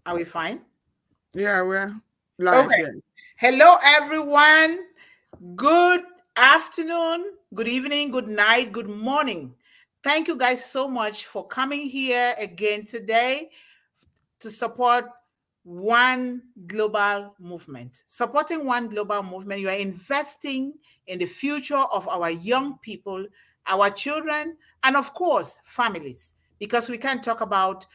Are we fine? Yeah, we're live, Okay. yeah. Hello, everyone. Good afternoon, good evening, good night, good morning. Thank you guys so much for coming here again today to support one global movement. Supporting one global movement, you are investing in the future of our young people, our children, and of course, families, because we can't talk about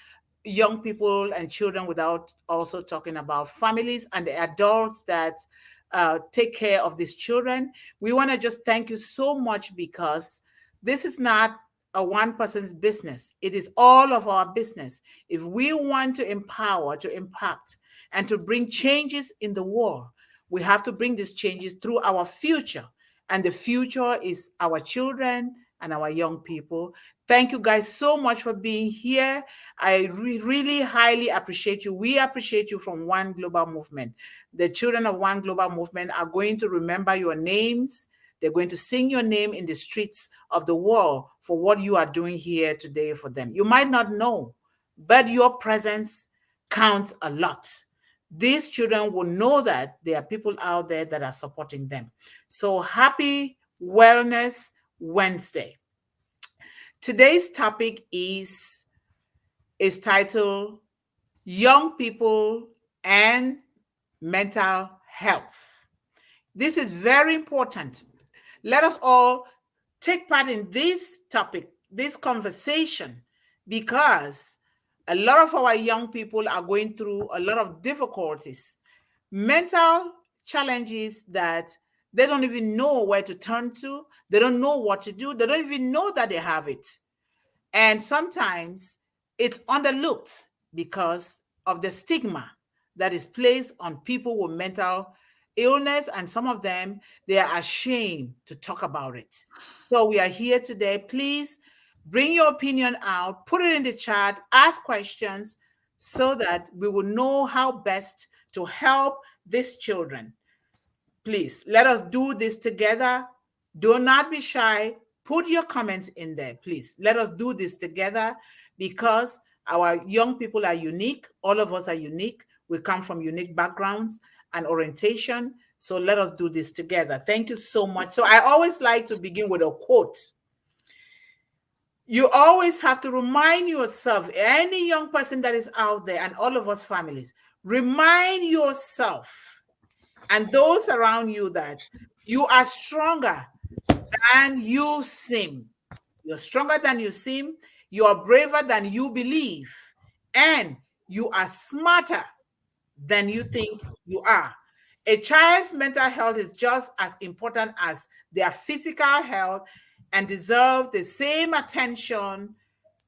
young people and children without also talking about families and the adults that take care of these children. We want to just thank you so much because this is not a one person's business. It is all of our business. If we want to empower, to impact, and to bring changes in the world, we have to bring these changes through our future. And the future is our children and our young people. Thank you guys so much for being here. I really highly appreciate you. We appreciate you from One Global Movement. The children of One Global Movement are going to remember your names. They're going to sing your name in the streets of the world for what you are doing here today for them. You might not know, but your presence counts a lot. These children will know that there are people out there that are supporting them. So happy Wellness Wednesday. Today's topic is titled Young People and Mental Health. This is very important. Let us all take part in this topic, this conversation, because a lot of our young people are going through a lot of difficulties, mental challenges that they don't even know where to turn to. They don't know what to do. They don't even know that they have it. And sometimes it's underlooked because of the stigma that is placed on people with mental illness. And some of them, they are ashamed to talk about it. So we are here today. Please bring your opinion out, put it in the chat, ask questions so that we will know how best to help these children. Please let us do this together. Do not be shy. Put your comments in there, please. Let us do this together because our young people are unique. All of us are unique. We come from unique backgrounds and orientation. So let us do this together. Thank you so much. So I always like to begin with a quote. You always have to remind yourself, any young person that is out there, and all of us families, remind yourself and those around you that you are stronger than you seem. You're stronger than you seem. You are braver than you believe. And you are smarter than you think you are. A child's mental health is just as important as their physical health and deserve the same attention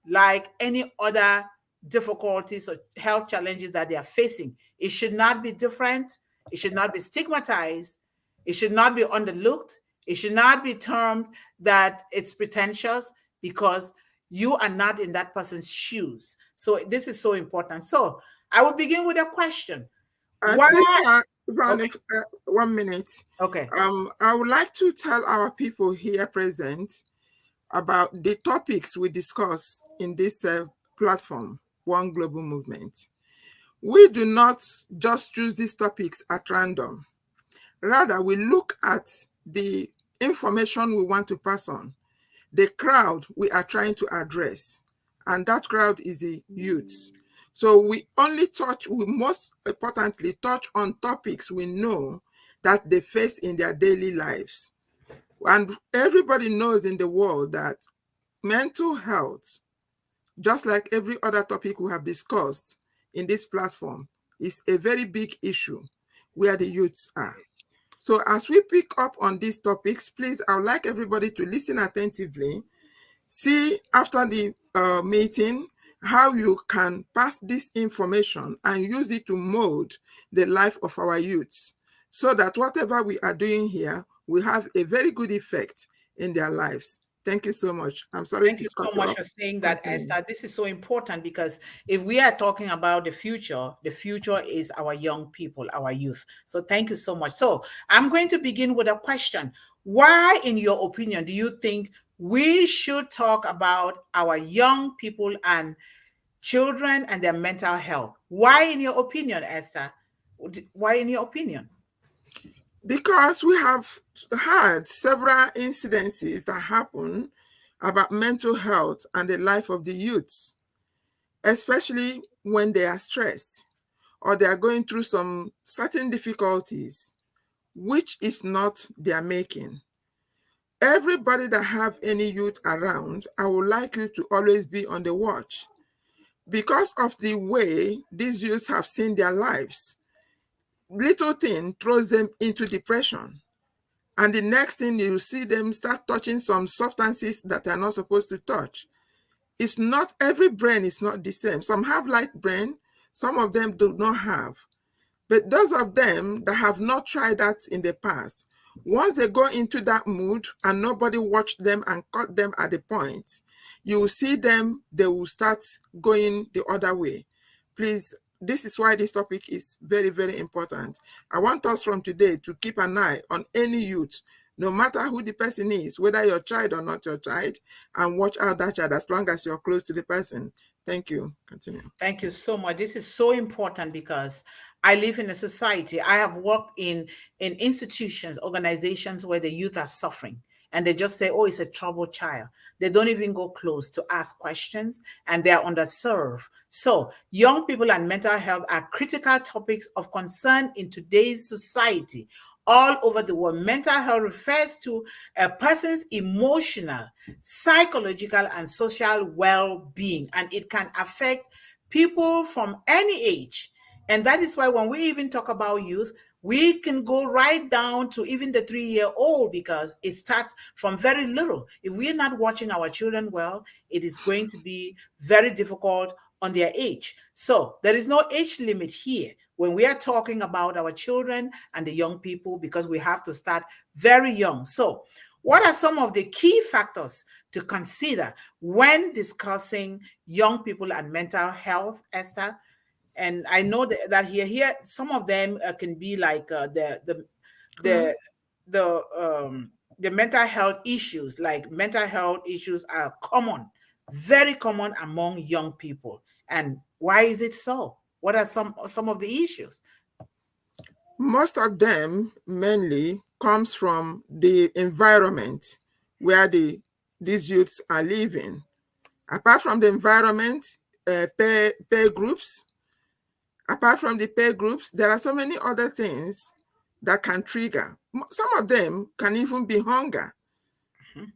like any other difficulties or health challenges that they are facing. It should not be different. It should not be stigmatized. It should not be underlooked. It should not be termed that it's pretentious because you are not in that person's shoes. So this is so important. So I will begin with a question. Why? Sister Yvonne, Okay. 1 minute. Okay. I would like to tell our people here present about the topics we discuss in this platform, One Global Movement. We do not just choose these topics at random. Rather, we look at the information we want to pass on, the crowd we are trying to address, and that crowd is the youths. So we most importantly touch on topics we know that they face in their daily lives. And everybody knows in the world that mental health, just like every other topic we have discussed in this platform, is a very big issue where the youths are. So as we pick up on these topics, please, I would like everybody to listen attentively. See after the meeting how you can pass this information and use it to mold the life of our youths so that whatever we are doing here will have a very good effect in their lives. Thank you so much. I'm sorry Thank to you cut so you much off. for saying that, Continue. Esther. This is so important because if we are talking about the future is our young people, our youth. So thank you so much. So I'm going to begin with a question. Why, in your opinion, do you think we should talk about our young people and children and their mental health. Why, in your opinion, Esther? Why, in your opinion? Because we have had several incidences that happen about mental health and the life of the youths, especially when they are stressed or they are going through some certain difficulties, which is not their making. Everybody that have any youth around, I would like you to always be on the watch because of the way these youths have seen their lives. Little thing throws them into depression. And the next thing you see them start touching some substances that are not supposed to touch. It's not, every brain is not the same. Some have light brain, some of them do not have. But those of them that have not tried that in the past, once they go into that mood and nobody watched them and caught them at the point, you will see them, they will start going the other way. Please, this is why this topic is very, very important. I want us from today to keep an eye on any youth, no matter who the person is, whether your child or not your child, and watch out that child as long as you're close to the person. Thank you. Continue. Thank you so much. This is so important because I live in a society. I have worked in institutions, organizations where the youth are suffering, and they just say, "Oh, it's a troubled child." They don't even go close to ask questions, and they are underserved. So, young people and mental health are critical topics of concern in today's society. All over the world, mental health refers to a person's emotional, psychological, and social well-being, and it can affect people from any age. And that is why when we even talk about youth, we can go right down to even the 3-year-old because it starts from very little. If we're not watching our children well, it is going to be very difficult on their age. So there is no age limit here when we are talking about our children and the young people because we have to start very young. So what are some of the key factors to consider when discussing young people and mental health, Esther? And I know that here some of them can be like the the mental health issues. Like mental health issues are common, very common among young people. And why is it so? What are some of the issues? Most of them mainly comes from the environment where these youths are living. Apart from the environment, peer groups, apart from the peer groups, there are so many other things that can trigger. Some of them can even be hunger.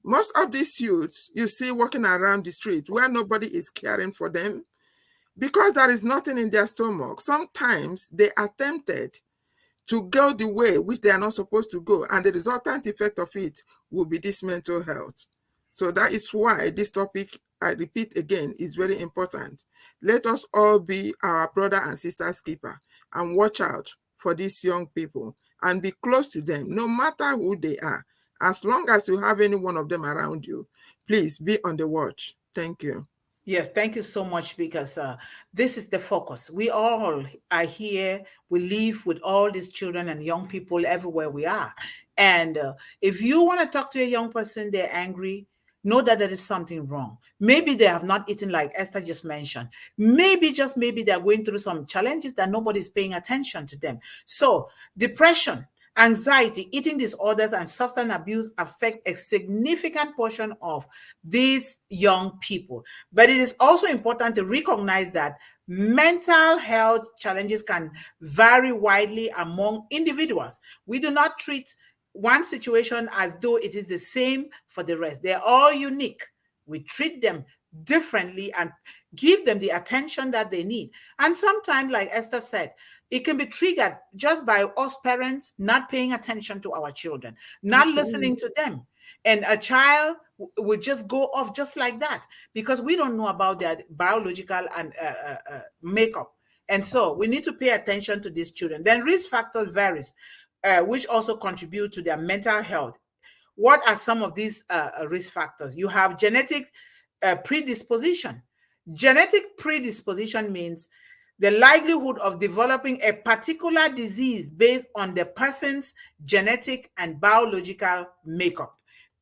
Most of these youths you see walking around the street where nobody is caring for them because there is nothing in their stomach. Sometimes they are tempted to go the way which they are not supposed to go, and the resultant effect of it will be this mental health. So that is why this topic, I repeat again, is very important. Let us all be our brother and sister's keeper and watch out for these young people and be close to them, no matter who they are. As long as you have any one of them around you, please be on the watch. Thank you. Yes, thank you so much because this is the focus. We all are here. We live with all these children and young people everywhere we are. And if you want to talk to a young person, they're angry, know that there is something wrong. Maybe they have not eaten like Esther just mentioned. Maybe, just maybe, they're going through some challenges that nobody's paying attention to them. So, depression, anxiety, eating disorders, and substance abuse affect a significant portion of these young people. But it is also important to recognize that mental health challenges can vary widely among individuals. We do not treat one situation as though it is the same for the rest. They're all unique. We treat them differently and give them the attention that they need. And sometimes, like Esther said, it can be triggered just by us parents not paying attention to our children, not listening to them. And a child would just go off just like that because we don't know about their biological and makeup. And so we need to pay attention to these children. Then risk factors varies, which also contribute to their mental health. What are some of these risk factors? You have genetic predisposition. Genetic predisposition means the likelihood of developing a particular disease based on the person's genetic and biological makeup.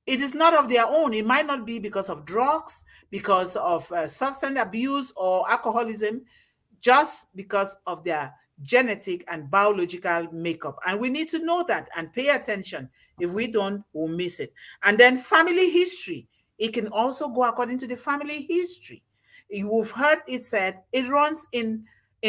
it is not of their own. It might not be because of drugs, because of substance abuse or alcoholism, just because of their genetic and biological makeup. And we need to know that and pay attention. If we don't, we'll miss it. And then family history. It can also go according to the family history. You've heard it said it runs in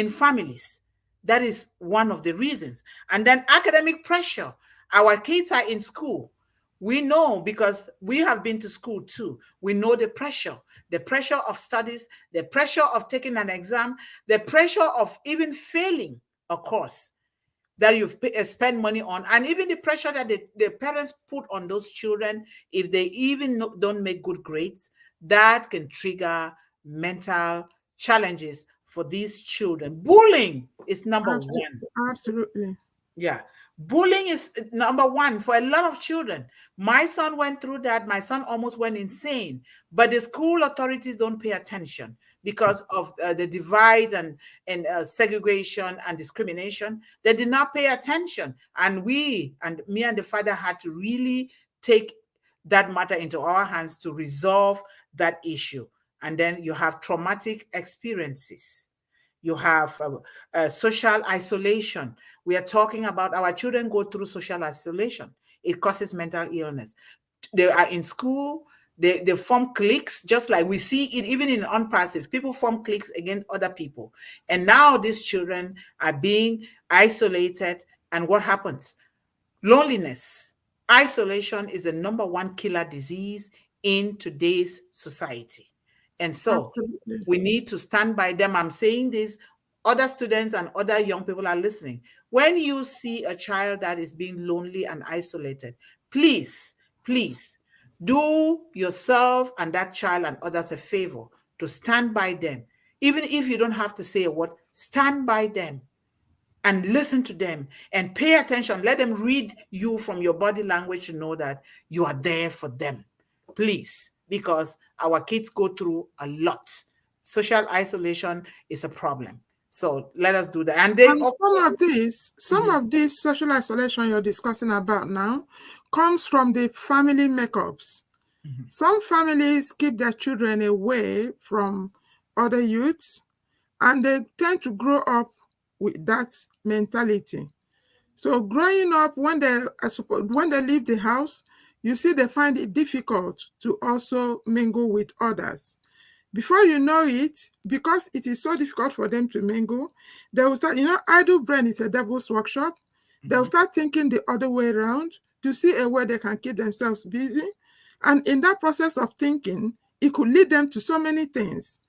families. That is one of the reasons. And then academic pressure. Our kids are in school. We know because we have been to school too. We know the pressure of studies, the pressure of taking an exam, the pressure of even failing a course that you've spent money on, and even the pressure that the parents put on those children if they even don't make good grades, that can trigger mental challenges for these children. Bullying is number one. Absolutely. Yeah. Bullying is number one for a lot of children. My son went through that. My son almost went insane. But the school authorities don't pay attention because of the divide and segregation and discrimination. They did not pay attention. And me and the father had to really take that matter into our hands to resolve that issue. And then you have traumatic experiences. You have social isolation. We are talking about our children go through social isolation. It causes mental illness. They are in school, they form cliques, just like we see it even in unpassive. People form cliques against other people. And now these children are being isolated. And what happens? Loneliness. Isolation is the number one killer disease in today's society. And so Absolutely. we need to stand by them. I'm saying this, other students and other young people are listening. When you see a child that is being lonely and isolated, please, please do yourself and that child and others a favor to stand by them. Even if you don't have to say a word, stand by them and listen to them and pay attention. Let them read you from your body language to know that you are there for them. Please, because our kids go through a lot. Social isolation is a problem. So let us do that. And they And some Mhm. of this social isolation you're discussing about now comes from the family makeups. Mhm. Some families keep their children away from other youths, and they tend to grow up with that mentality. So growing up, when they leave the house, you see they find it difficult to also mingle with others. Before you know it, because it is so difficult for them to mingle, they will start, idle brain is a devil's workshop. They will Mhm. start thinking the other way around to see a way they can keep themselves busy. And in that process of thinking, it could lead them to so many things.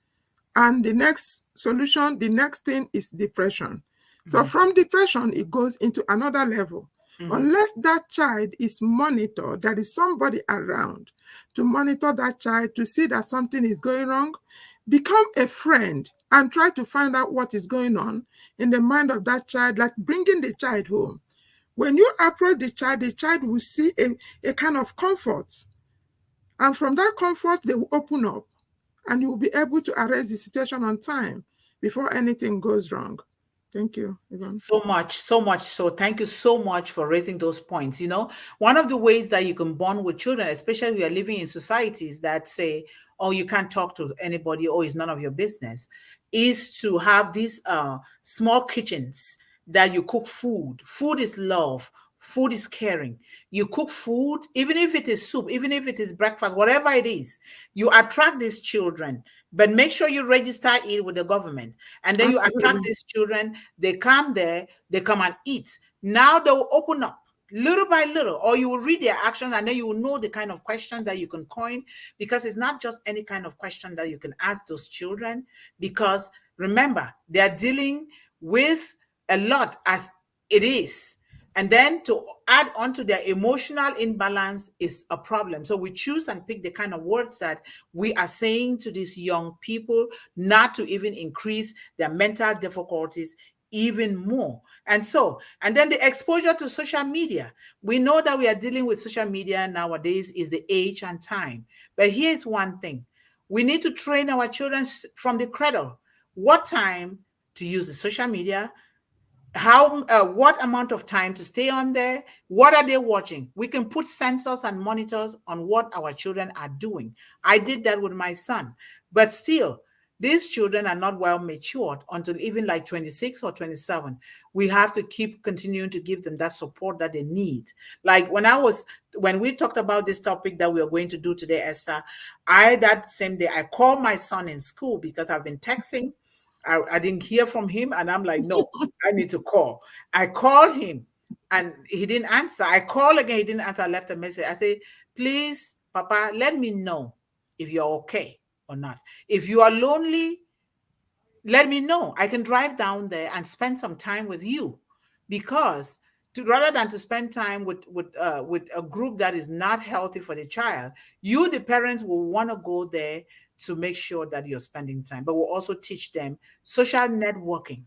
And the next solution, the next thing is depression. So Mhm. from depression, it goes into another level. Mhm. Unless that child is monitored, there is somebody around to monitor that child to see that something is going wrong, become a friend and try to find out what is going on in the mind of that child, like bringing the child home. When you approach the child will see a kind of comfort. And from that comfort, they will open up and you will be able to arrest the situation on time before anything goes wrong. Thank you, Yvonne. So much, so much. So thank you so much for raising those points. One of the ways that you can bond with children, especially we are living in societies that say, oh, you can't talk to anybody, oh, it's none of your business, is to have these small kitchens that you cook food. Food is love. Food is caring. You cook food, even if it is soup, even if it is breakfast, whatever it is, you attract these children. But make sure you register it with the government. And then you attract Absolutely. these children. They come there, they come and eat. Now they will open up little by little, or you will read their actions and then you will know the kind of question that you can coin, because it's not just any kind of question that you can ask those children. Because remember, they are dealing with a lot as it is. And then to add on to their emotional imbalance is a problem. So we choose and pick the kind of words that we are saying to these young people, not to even increase their mental difficulties even more. And then the exposure to social media. We know that we are dealing with social media nowadays is the age and time. But here's one thing. We need to train our children from the cradle. What time to use the social media, how what amount of time to stay on there, what are they watching. We can put sensors and monitors on what our children are doing. I did that with my son, but still these children are not well matured until even like 26 or 27. We have to keep continuing to give them that support that they need. Like when we talked about this topic that we are going to do today, Esther, I that same day I called my son in school because I've been texting. I didn't hear from him, and I'm like, no, I need to call. I called him and he didn't answer. I called again, he didn't answer. I left a message. I said, please, Papa, let me know if you're okay or not. If you are lonely, let me know. I can drive down there and spend some time with you, because rather than to spend time with a group that is not healthy for the child, you the parents will want to go there to make sure that you're spending time, but we'll also teach them social networking,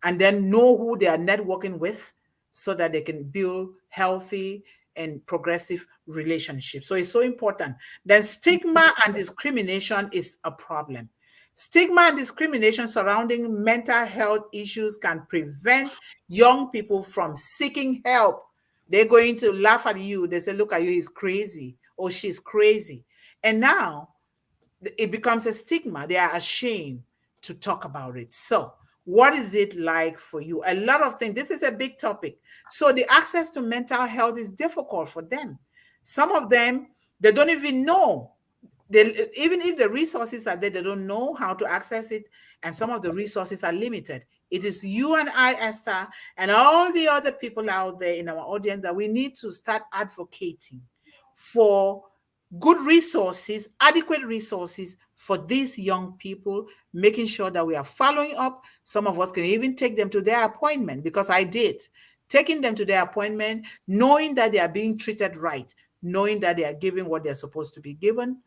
and then know who they are networking with so that they can build healthy and progressive relationships. So it's so important. Then stigma and discrimination is a problem. Stigma and discrimination surrounding mental health issues can prevent young people from seeking help. They're going to laugh at you. They say, look at you, he's crazy or she's crazy. And now it becomes a stigma. They are ashamed to talk about it. So, what is it like for you? A lot of things. This is a big topic. So, the access to mental health is difficult for them. Some of them, they don't even know. Even if the resources are there, they don't know how to access it. And some of the resources are limited. It is you and I, Esther, and all the other people out there in our audience that we need to start advocating for good resources, adequate resources for these young people, making sure that we are following up. Some of us can even take them to their appointment, because I did. Taking them to their appointment, knowing that they are being treated right, knowing that they are given what they're supposed to be given,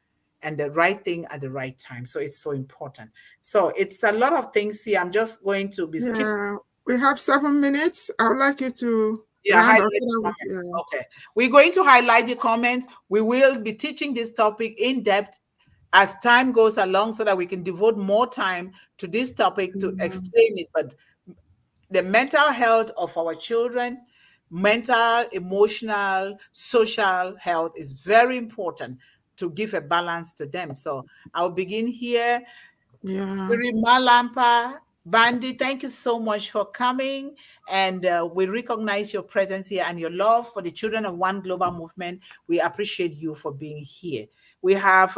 and the right thing at the right time. So it's so important. So it's a lot of things here. I'm just going to be skipping. Yeah, we have 7 minutes. I would like you to Yeah, round highlight off. the comments. Yeah. Okay. We're going to highlight the comments. We will be teaching this topic in depth as time goes along so that we can devote more time to this topic to explain it. But the mental health of our children, mental, emotional, social health is very important to give a balance to them. So I'll begin here. Yeah. Malampa, Bandi, thank you so much for coming. And we recognize your presence here and your love for the children of One Global Movement. We appreciate you for being here. We have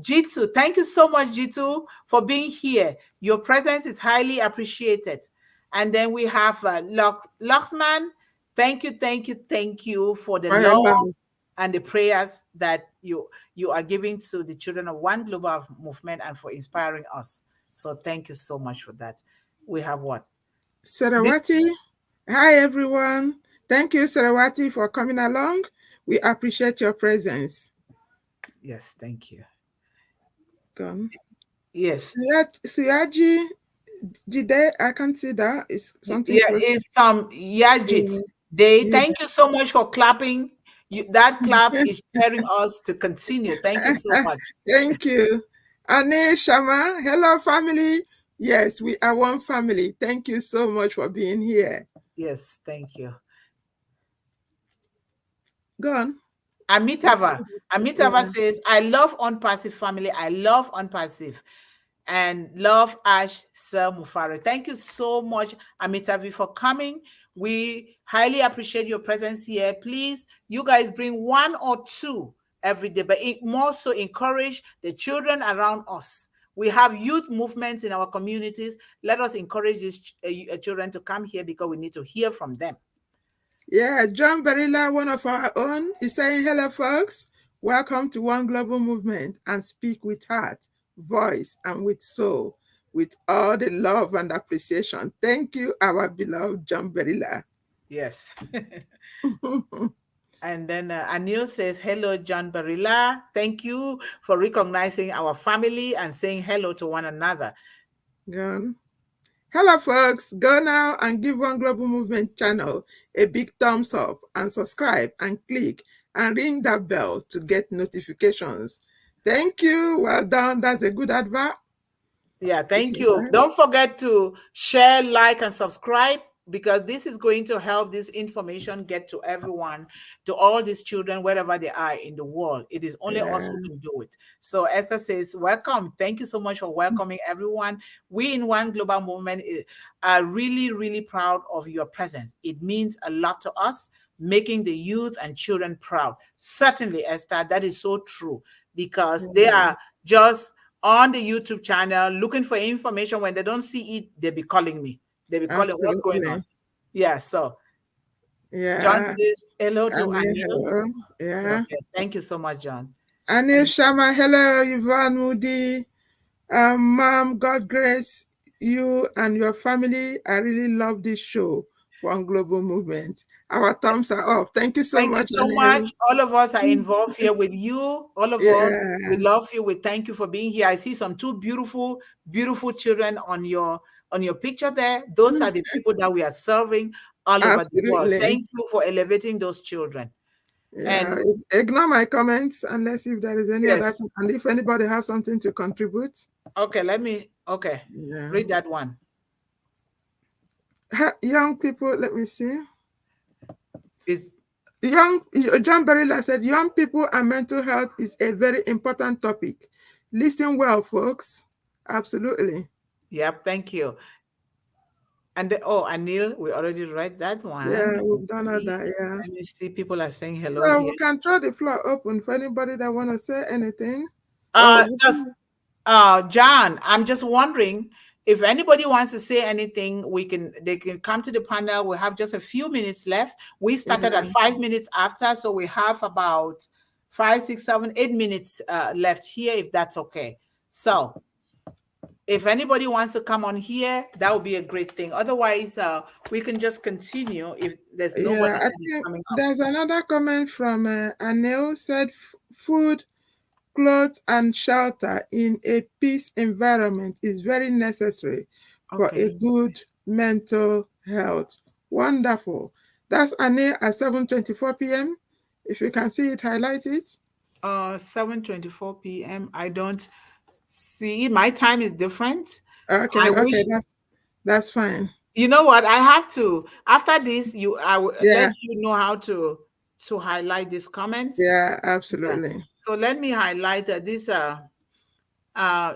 Jitsu. Thank you so much, Jitsu, for being here. Your presence is highly appreciated. And then we have Luxman. Thank you, thank you, thank you for the love Hello. and the prayers that you are giving to the children of One Global Movement and for inspiring us. So thank you so much for that. We have what? Sarawati. Hi, everyone. Thank you, Sarawati, for coming along. We appreciate your presence. Yes, thank you. Come. Yes. Suyaji Jide, I can see that. It's something Yeah, close. it's Yajit Day. Yeah. Thank you so much for clapping. That clap is sharing us to continue. Thank you so much. Thank you. Ane Shama, hello, family. Yes, we are one family. Thank you so much for being here. Yes, thank you. Go on. Amitava. Amitava Yeah. says, I love Unpassive family. I love Unpassive. And love Ash Sir Mufare. Thank you so much, Amitavi, for coming. We highly appreciate your presence here. Please, you guys bring one or two every day, but more so encourage the children around us. We have youth movements in our communities. Let us encourage these children to come here because we need to hear from them. Yeah, John Barilla, one of our own, is saying, hello, folks. Welcome to One Global Movement and speak with heart, voice, and with soul, with all the love and appreciation. Thank you, our beloved John Barilla. Yes. And then Anil says, hello, John Barilla. Thank you for recognizing our family and saying hello to one another. Gone. Hello, folks. Go now and give One Global Movement channel a big thumbs up and subscribe and click and ring that bell to get notifications. Thank you. Well done. That's a good advert. Yeah, thank you. Don't forget to share, like, and subscribe. because this is going to help this information get to everyone, to all these children, wherever they are in the world. It is only us Yeah. who can do it. So Esther says, welcome. Thank you so much for welcoming everyone. We in One Global Movement are really, really proud of your presence. It means a lot to us, making the youth and children proud. Certainly, Esther, that is so true, because they Yeah. are just on the YouTube channel looking for information. When they don't see it, they be calling me. They be calling, what's going on? Absolutely. Yeah. So John Yeah. says hello to Anil, Anil. hello. Yeah. Okay. Thank you so much, John. Anil Shama, hello. Yvonne Mundih. Mom, God grace you and your family. I really love this show, One Global Movement. Our thumbs are up. Thank you so Thank you much, so much. Anil. All of us are involved here with you. All of us, we Yeah, love you. We thank you for being here. I see some two beautiful, beautiful children on your picture there. Those are the people that we are serving all over the world. absolutely. Thank you for elevating those children. Yeah, And ignore my comments unless if there is any other yes, thing. And if anybody has something to contribute. okay, okay, Yeah. read that one. Young people, let me see. Is Young John Barilla said, young people and mental health is a very important topic. Listen well, folks. Absolutely. Yep, thank you. And oh, Anil, we already read that one. Yeah, we've done all See, that. Yeah. let me see. People are saying hello So here. we can throw the floor open for anybody that want to say anything. Uh, Oh, just John, I'm just wondering if anybody wants to say anything, they can come to the panel. We have just a few minutes left. We started at yeah, 5 minutes after, so we have about 5, 6, 7, 8 minutes left here, if that's okay. So if anybody wants to come on here, that would be a great thing. Otherwise, we can just continue if there's nobody yeah. I that is think coming up. there's another comment from Anil said, food, clothes, and shelter in a peace environment is very necessary for a Okay. good mental health. Wonderful. That's Anil at 7:24 p.m. If you can see it, highlight it. 7:24 p.m. I don't see. My time is different. Okay, I okay, wish. that's fine. You know what? I have to. After this, I will let Yeah, you know how to highlight these comments. yeah, Yeah. absolutely. So let me highlight this. Uh, uh,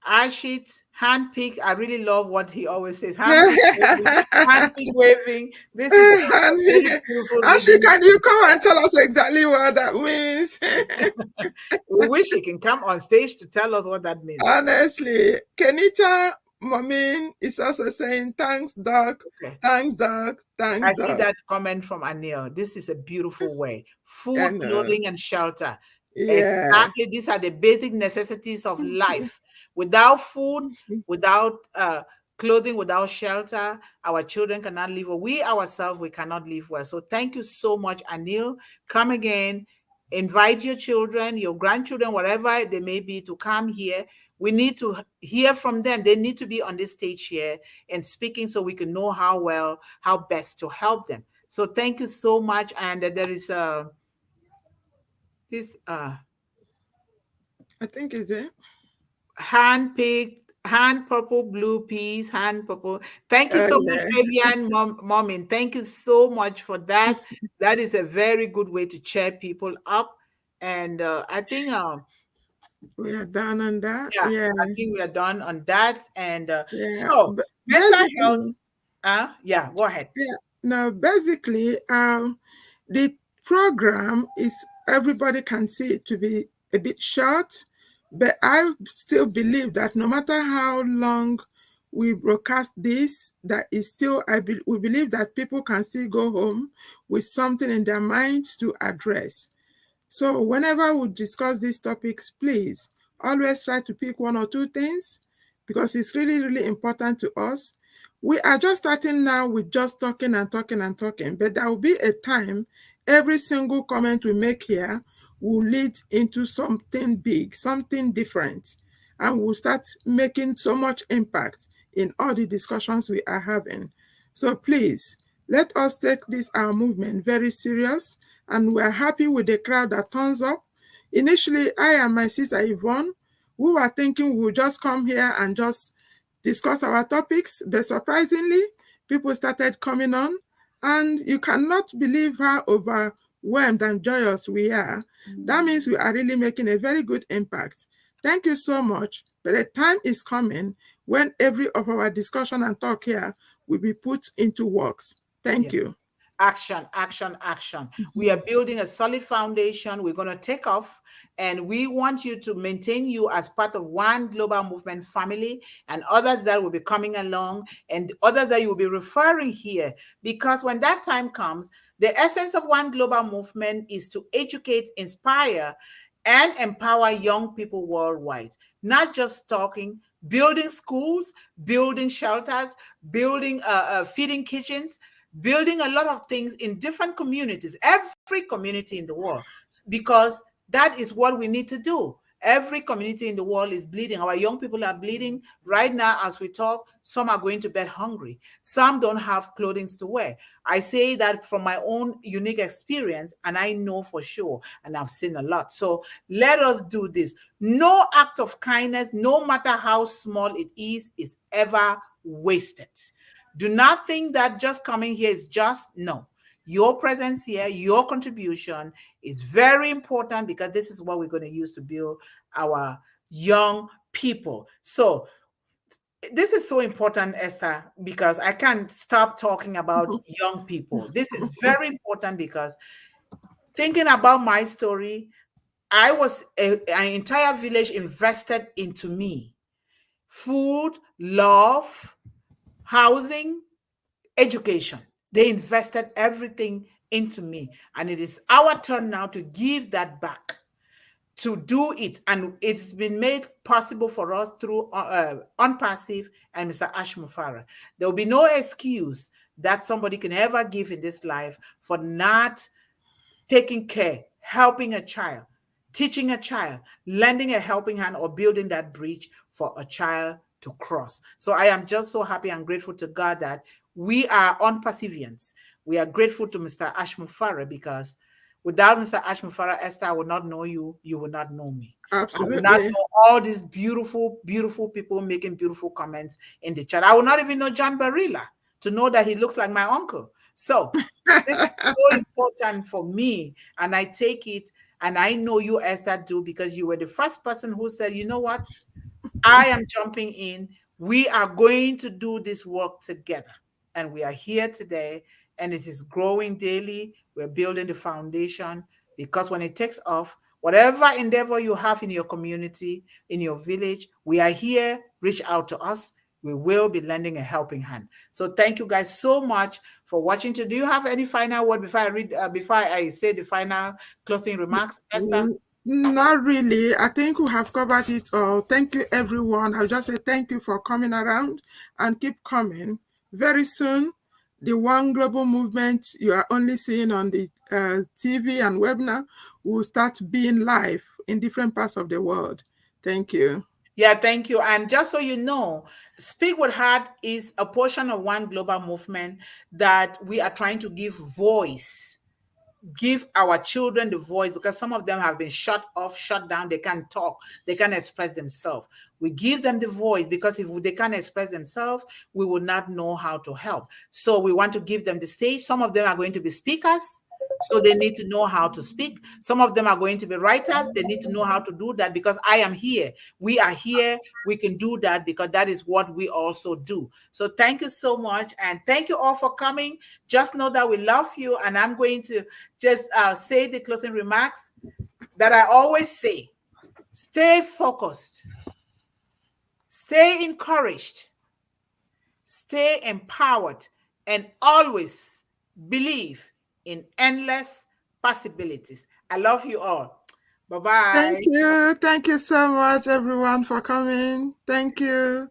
Ashit handpick. I really love what he always says. Handpick waving. This is a very beautiful Ashley, reading. can you come and tell us exactly what that means? We wish he can come on stage to tell us what that means. Honestly, Kenita Momin is also saying, thanks, Doc. Okay. Thanks, Doc. Thanks, I see Doc. that comment from Anil. This is a beautiful way. Food, And clothing, and shelter. yeah. Exactly. These are the basic necessities of life. Without food, without clothing, without shelter, our children cannot live well. We ourselves, we cannot live well. So thank you so much, Anil. Come again. Invite your children, your grandchildren, whatever they may be, to come here. We need to hear from them. They need to be on this stage here and speaking so we can know how best to help them. So thank you so much. And there is this I think is it. hand picked, hand purple blue peas, hand purple. Thank you Oh so much, yeah. Fabian Momin. Thank you so much for that. That is a very good way to cheer people up. And I think We are done on that. yeah, Yeah. I think we are done on that. And Yeah. so mental health. Basically, Yeah, go ahead. yeah. Now basically, the program is, everybody can see it to be a bit short, but I still believe that no matter how long we broadcast this, that is still, we believe that people can still go home with something in their minds to address. So whenever we discuss these topics, please always try to pick one or two things, because it's really, really important to us. We are just starting now with just talking and talking and talking, but there will be a time every single comment we make here will lead into something big, something different, and we'll start making so much impact in all the discussions we are having. So please, let us take this, our movement, very serious, and we're happy with the crowd that turns up. Initially, I and my sister Yvonne, we were thinking we'll just come here and just discuss our topics, but surprisingly, People started coming on, and you cannot believe how overwhelmed and joyous we are. That means we are really making a very good impact. Thank you so much. But the time is coming when every of our discussion and talk here will be put into works. Thank Yes. you. Action, action, action. We are building a solid foundation. We're going to take off, and we want you to maintain you as part of one global movement family, and others that will be coming along, and others that you will be referring here. Because when that time comes, the essence of one global movement is to educate, inspire, and empower young people worldwide. Not just talking, building schools, building shelters, building feeding kitchens, building a lot of things in different communities, every community in the world, because that is what we need to do. Every community in the world is bleeding. Our young people are bleeding right now as we talk. Some are going to bed hungry. Some don't have clothing to wear. I say that from my own unique experience, and I know for sure, and I've seen a lot. So let us do this. No act of kindness, no matter how small it is ever wasted. Do not think that just coming here is just no. Your presence here, your contribution is very important, because this is what we're going to use to build our young people. So this is so important, Esther, because I can't stop talking about young people. This is very important because thinking about my story, I was an entire village invested into me. Food, love, housing, education. They invested everything into me. And it is our turn now to give that back, to do it. And it's been made possible for us through Unpassive and Mr. Ash Mufara. There will be no excuse that somebody can ever give in this life for not taking care, helping a child, teaching a child, lending a helping hand, or building that bridge for a child to cross. So I am just so happy and grateful to God that we are on perseverance. We are grateful to Mr. Ash Mufara, because without Mr. Ash Mufara, Esther, I would not know you. You would not know me. I would not Absolutely. know all these beautiful, beautiful people making beautiful comments in the chat. I would not even know John Barilla to know that he looks like my uncle. So this is so important for me, and I take it, and I know you, Esther, do, because you were the first person who said, you know what, I am jumping in. We are going to do this work together. And we are here today, and it is growing daily. We're building the foundation, because when it takes off, whatever endeavor you have in your community, in your village, we are here. Reach out to us. We will be lending a helping hand. So thank you guys so much for watching. Do you have any final word before I read, before I say the final closing remarks, Esther? Not really. I think we have covered it all. Thank you, everyone. I'll just say thank you for coming around, and keep coming. Very soon, the One Global Movement you are only seeing on the TV and webinar will start being live in different parts of the world. Thank you. Yeah, thank you. And just so you know, Speak with Heart is a portion of one global movement that we are trying to give our children the voice, because some of them have been shut off, shut down. They can't talk, they can't express themselves. We give them the voice, because if they can't express themselves, we will not know how to help. So we want to give them the stage. Some of them are going to be speakers, so they need to know how to speak. Some of them are going to be writers. They need to know how to do that, because I am here. We are here. We can do that, because that is what we also do. So thank you so much. And thank you all for coming. Just know that we love you. And I'm going to just say the closing remarks that I always say. Stay focused. Stay encouraged. Stay empowered. And always believe in endless possibilities. I love you all. Bye-bye. Thank you. Thank you so much, everyone, for coming. Thank you.